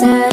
said.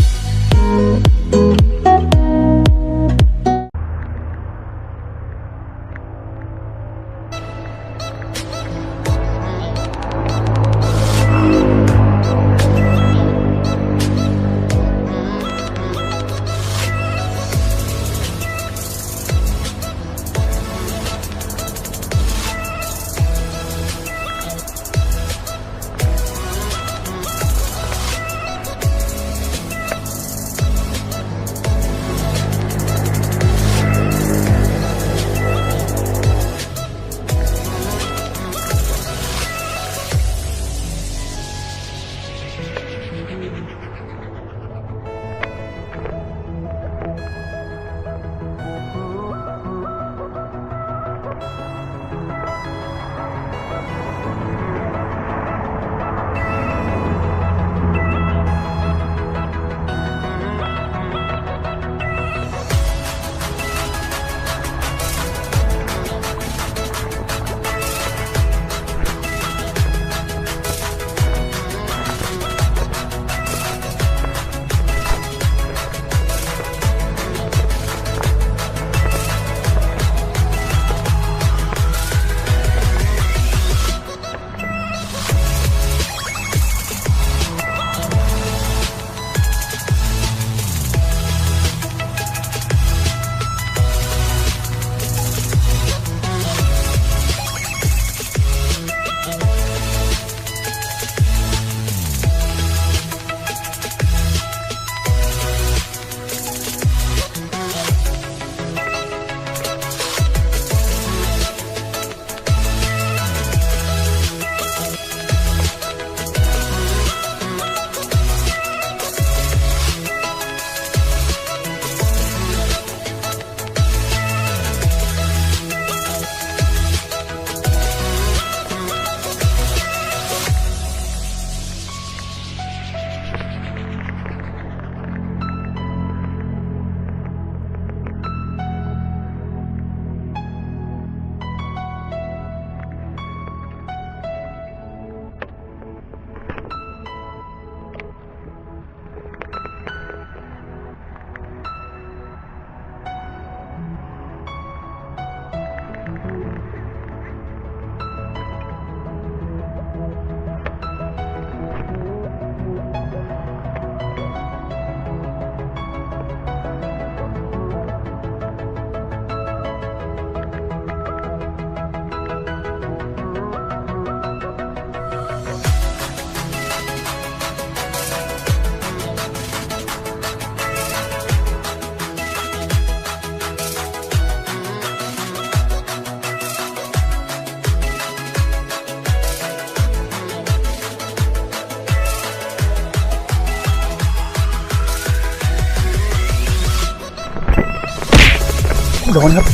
โดนครับ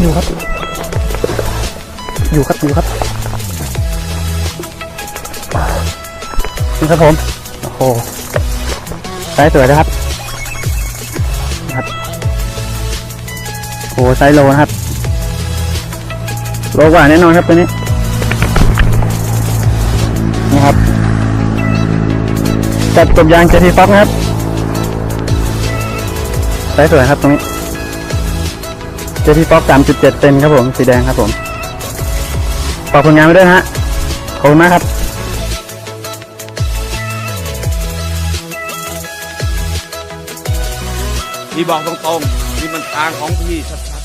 อยู่ครับนี่ครับผมโอ้โหไซส์สวยนะครับโอ้ไซส์โลนะครับโลกว่าแน่นอนครับตัวนี้นี่ครับจัดกบยางเจทีฟ็อกนะครับไซส์สวยครับตรงนี้เจทีฟ็อก 3.7 เซนครับผมสีแดงครับผมฝากผลงานไว้ด้วยนะฮะขอบคุณมากครับพี่บอกตรงๆนี่มันทางของพี่ชัดๆ